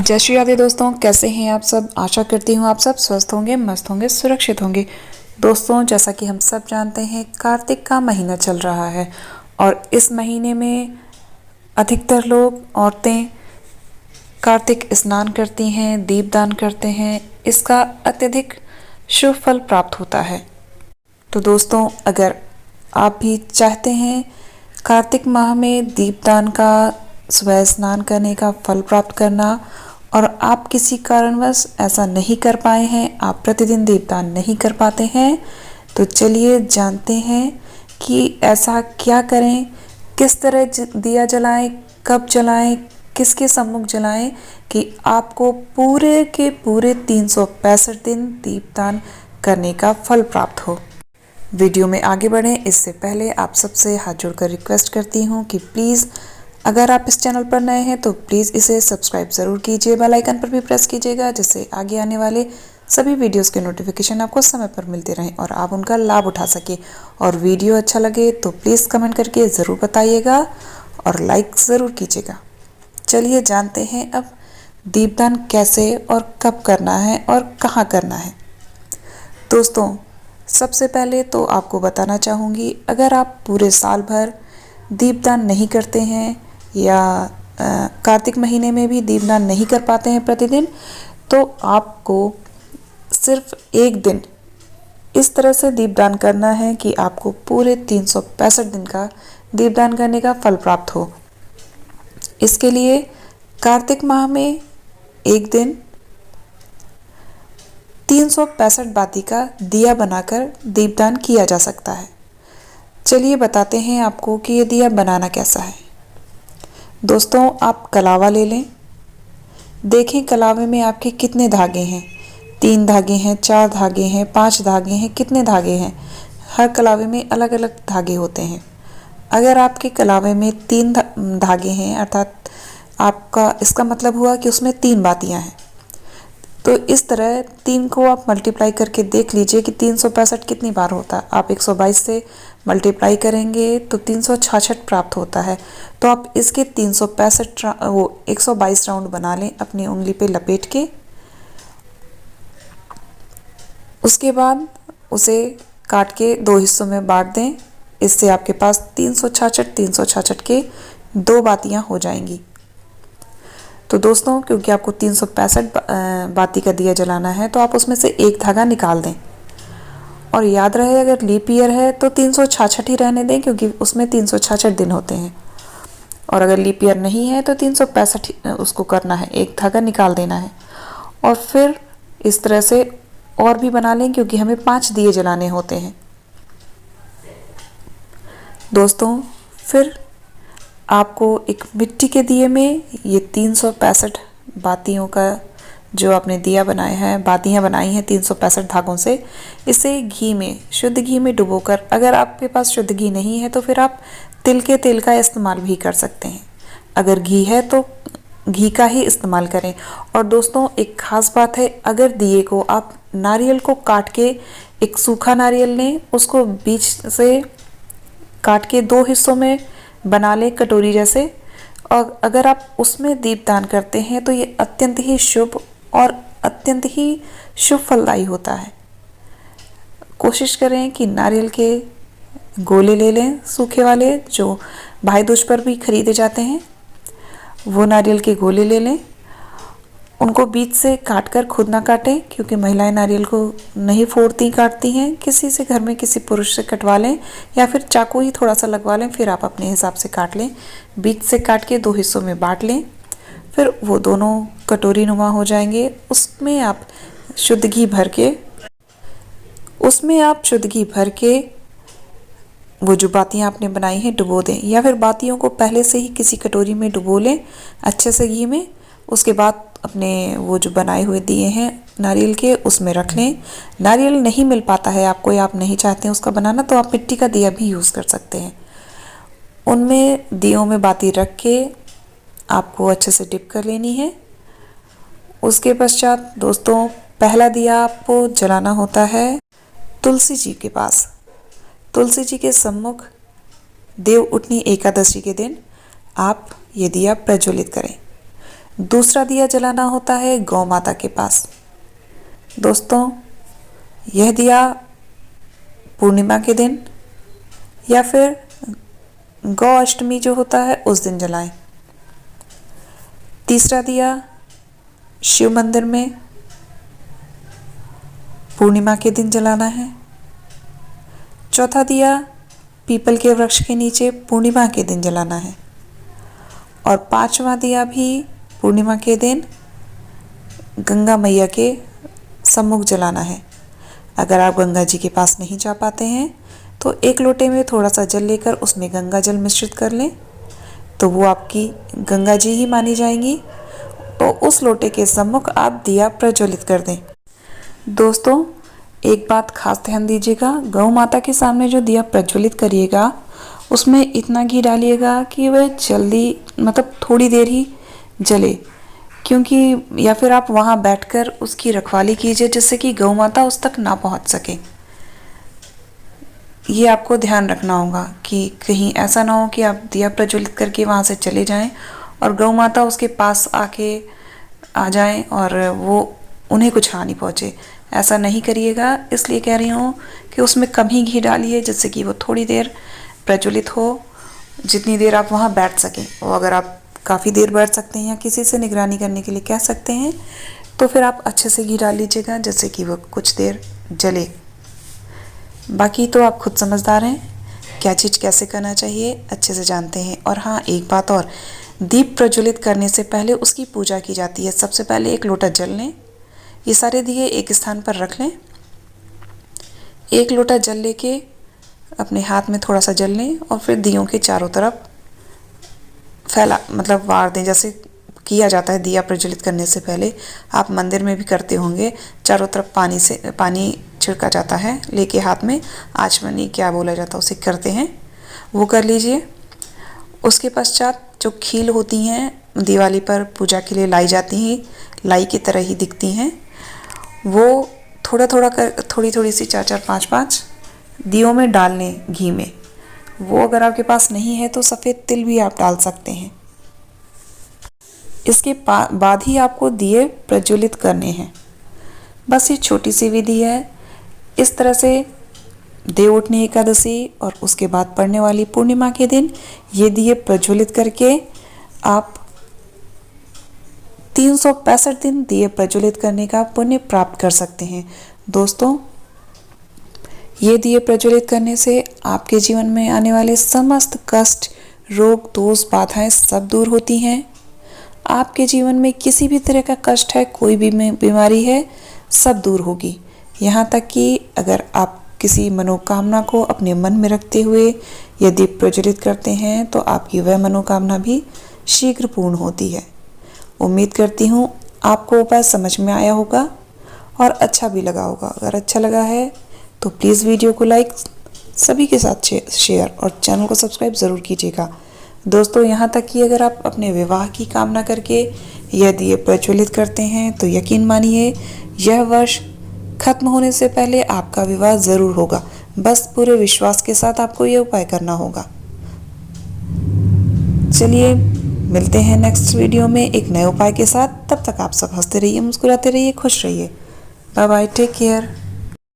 जय श्री राधे दोस्तों, कैसे हैं आप सब। आशा करती हूँ आप सब स्वस्थ होंगे, मस्त होंगे, सुरक्षित होंगे। दोस्तों, जैसा कि हम सब जानते हैं, कार्तिक का महीना चल रहा है और इस महीने में अधिकतर लोग, औरतें कार्तिक स्नान करती हैं, दीपदान करते हैं। इसका अत्यधिक शुभ फल प्राप्त होता है। तो दोस्तों, अगर आप भी चाहते हैं कार्तिक माह में दीपदान का, सुबह स्नान करने का फल प्राप्त करना, और आप किसी कारणवश ऐसा नहीं कर पाए हैं, आप प्रतिदिन दीपदान नहीं कर पाते हैं, तो चलिए जानते हैं कि ऐसा क्या करें, किस तरह दिया जलाएं, कब जलाएं, किसके सम्मुख जलाएं कि आपको पूरे के पूरे 365 दिन दीपदान करने का फल प्राप्त हो। वीडियो में आगे बढ़ें इससे पहले आप सबसे हाथ जोड़कर रिक्वेस्ट करती हूँ कि प्लीज़ अगर आप इस चैनल पर नए हैं तो प्लीज़ इसे सब्सक्राइब ज़रूर कीजिए, बेल आइकन पर भी प्रेस कीजिएगा, जिससे आगे आने वाले सभी वीडियोस के नोटिफिकेशन आपको समय पर मिलते रहें और आप उनका लाभ उठा सकें। और वीडियो अच्छा लगे तो प्लीज़ कमेंट करके ज़रूर बताइएगा और लाइक ज़रूर कीजिएगा। चलिए जानते हैं अब दीपदान कैसे और कब करना है और कहाँ करना है। दोस्तों, सबसे पहले तो आपको बताना चाहूँगी, अगर आप पूरे साल भर दीपदान नहीं करते हैं या कार्तिक महीने में भी दीपदान नहीं कर पाते हैं प्रतिदिन, तो आपको सिर्फ एक दिन इस तरह से दीपदान करना है कि आपको पूरे 365 दिन का दीपदान करने का फल प्राप्त हो। इसके लिए कार्तिक माह में एक दिन 365 बाती का दिया बनाकर दीपदान किया जा सकता है। चलिए बताते हैं आपको कि ये दिया बनाना कैसा है। दोस्तों, आप कलावा ले लें। देखें कलावे में आपके कितने धागे हैं, 3 धागे हैं, 4 धागे हैं, 5 धागे हैं, कितने धागे हैं। हर कलावे में अलग अलग धागे होते हैं। अगर आपके कलावे में 3 धागे हैं, अर्थात आपका इसका मतलब हुआ कि उसमें 3 बातियां हैं। तो इस तरह 3 को आप मल्टीप्लाई करके देख लीजिए कि 365 कितनी बार होता है। आप 122 से मल्टीप्लाई करेंगे तो 366 प्राप्त होता है। तो आप इसके 122 राउंड बना लें अपनी उंगली पे लपेट के। उसके बाद उसे काट के 2 हिस्सों में बांट दें। इससे आपके पास 366 के 2 बातियां हो जाएंगी। तो दोस्तों, क्योंकि आपको 365 बाती का दिया जलाना है, तो आप उसमें से एक धागा निकाल दें। और याद रहे, अगर लीप ईयर है तो 366 ही रहने दें, क्योंकि उसमें 366 दिन होते हैं। और अगर लीप ईयर नहीं है तो 365 उसको करना है, एक धागा निकाल देना है। और फिर इस तरह से और भी बना लें, क्योंकि हमें 5 दिए जलाने होते हैं। दोस्तों, फिर आपको एक मिट्टी के दिए में ये 365 बातियों का जो आपने दिया बनाया है, बातियां बनाई हैं 365 धागों से, इसे घी में, शुद्ध घी में डुबोकर, अगर आपके पास शुद्ध घी नहीं है तो फिर आप तिल के तेल का इस्तेमाल भी कर सकते हैं। अगर घी है तो घी का ही इस्तेमाल करें। और दोस्तों, एक ख़ास बात है, अगर दिए को आप नारियल को काट के, एक सूखा नारियल लें, उसको बीच से काट के 2 हिस्सों में बना लें कटोरी जैसे, और अगर आप उसमें दीपदान करते हैं तो ये अत्यंत ही शुभ और अत्यंत ही शुभ फलदायी होता है। कोशिश करें कि नारियल के गोले ले लें, सूखे वाले, जो भाई दूज पर भी खरीदे जाते हैं, वो नारियल के गोले ले लें। उनको बीच से काटकर खुद ना काटें, क्योंकि महिलाएं नारियल को नहीं फोड़ती, काटती हैं। किसी से घर में किसी पुरुष से कटवा लें, या फिर चाकू ही थोड़ा सा लगवा लें, फिर आप अपने हिसाब से काट लें। बीच से काट के 2 हिस्सों में बांट लें। फिर वो दोनों कटोरी नुमा हो जाएंगे। उसमें आप शुद्ध घी भर के वो जो बातियां आपने बनाई हैं डुबो दें, या फिर बातियों को पहले से ही किसी कटोरी में डुबो लें अच्छे से घी में। उसके बाद अपने वो जो बनाए हुए दिए हैं नारियल के, उसमें रख लें। नारियल नहीं मिल पाता है आपको, या आप नहीं चाहते हैं उसका बनाना, तो आप मिट्टी का दिया भी यूज़ कर सकते हैं। उनमें दियों में बाती रख के आपको अच्छे से डिप कर लेनी है। उसके पश्चात दोस्तों, पहला दिया आपको जलाना होता है तुलसी जी के पास। तुलसी जी के सम्मुख देव उठनी एकादशी के दिन आप ये दिया प्रज्वलित करें। दूसरा दिया जलाना होता है गौ माता के पास। दोस्तों, यह दिया पूर्णिमा के दिन या फिर गौ अष्टमी जो होता है उस दिन जलाएं। तीसरा दिया शिव मंदिर में पूर्णिमा के दिन जलाना है। चौथा दिया पीपल के वृक्ष के नीचे पूर्णिमा के दिन जलाना है। और पांचवा दिया भी पूर्णिमा के दिन गंगा मैया के सम्मुख जलाना है। अगर आप गंगा जी के पास नहीं जा पाते हैं तो एक लोटे में थोड़ा सा जल लेकर उसमें गंगा जल मिश्रित कर लें, तो वो आपकी गंगा जी ही मानी जाएंगी। तो उस लोटे के सम्मुख आप दिया प्रज्वलित कर दें। दोस्तों, एक बात खास ध्यान दीजिएगा, गौ माता के सामने जो दिया प्रज्वलित करिएगा उसमें इतना घी डालिएगा कि वह जल्दी मतलब थोड़ी देर ही जले, क्योंकि या फिर आप वहाँ बैठकर उसकी रखवाली कीजिए जिससे कि गौ माता उस तक ना पहुँच सके। ये आपको ध्यान रखना होगा कि कहीं ऐसा ना हो कि आप दिया प्रज्वलित करके वहाँ से चले जाएं और गौ माता उसके पास आके आ जाएं और वो उन्हें कुछ हानि पहुँचे। ऐसा नहीं करिएगा, इसलिए कह रही हूँ कि उसमें कम ही घी डालिए जिससे कि वो थोड़ी देर प्रज्वलित हो, जितनी देर आप वहाँ बैठ सकें। और अगर आप काफ़ी देर बैठ सकते हैं या किसी से निगरानी करने के लिए कह सकते हैं तो फिर आप अच्छे से घी डाल लीजिएगा जिससे कि वो कुछ देर जले। बाकी तो आप खुद समझदार हैं, क्या चीज़ कैसे करना चाहिए अच्छे से जानते हैं। और हाँ, एक बात और, दीप प्रज्वलित करने से पहले उसकी पूजा की जाती है। सबसे पहले एक लोटा जल लें, ये सारे दिए एक स्थान पर रख लें। एक लोटा जल लेके अपने हाथ में थोड़ा सा जल लें और फिर दियों के चारों तरफ फैला मतलब वार दें, जैसे किया जाता है दिया प्रज्वलित करने से पहले। आप मंदिर में भी करते होंगे, चारों तरफ पानी छिड़का जाता है, लेके हाथ में आचमनी क्या बोला जाता है उसे करते हैं, वो कर लीजिए। उसके पश्चात जो खील होती हैं दिवाली पर पूजा के लिए लाई जाती हैं, लाई की तरह ही दिखती हैं, वो थोड़ी थोड़ी सी 4-4 5-5 दियों में डाल लें घी में। वो अगर आपके पास नहीं है तो सफ़ेद तिल भी आप डाल सकते हैं। इसके बाद ही आपको दिए प्रज्वलित करने हैं। बस ये छोटी सी विधि है। इस तरह से देव उठनी एकादशी और उसके बाद पड़ने वाली पूर्णिमा के दिन ये दिए प्रज्वलित करके आप 365 दिन दिए प्रज्वलित करने का पुण्य प्राप्त कर सकते हैं। दोस्तों, ये दिए प्रज्वलित करने से आपके जीवन में आने वाले समस्त कष्ट, रोग, दोष, बाधाएं सब दूर होती हैं। आपके जीवन में किसी भी तरह का कष्ट है, कोई भी बीमारी है, सब दूर होगी। यहाँ तक कि अगर आप किसी मनोकामना को अपने मन में रखते हुए यदि प्रज्वलित करते हैं तो आपकी वह मनोकामना भी शीघ्र पूर्ण होती है। उम्मीद करती हूँ आपको उपाय समझ में आया होगा और अच्छा भी लगा होगा। अगर अच्छा लगा है तो प्लीज़ वीडियो को लाइक, सभी के साथ शेयर और चैनल को सब्सक्राइब ज़रूर कीजिएगा। दोस्तों, यहाँ तक कि अगर आप अपने विवाह की कामना करके यदि ये प्रज्वलित करते हैं तो यकीन मानिए यह वर्ष खत्म होने से पहले आपका विवाह ज़रूर होगा। बस पूरे विश्वास के साथ आपको ये उपाय करना होगा। चलिए मिलते हैं नेक्स्ट वीडियो में एक नए उपाय के साथ। तब तक आप सब हंसते रहिए, मुस्कुराते रहिए, खुश रहिए। Bye bye, take care.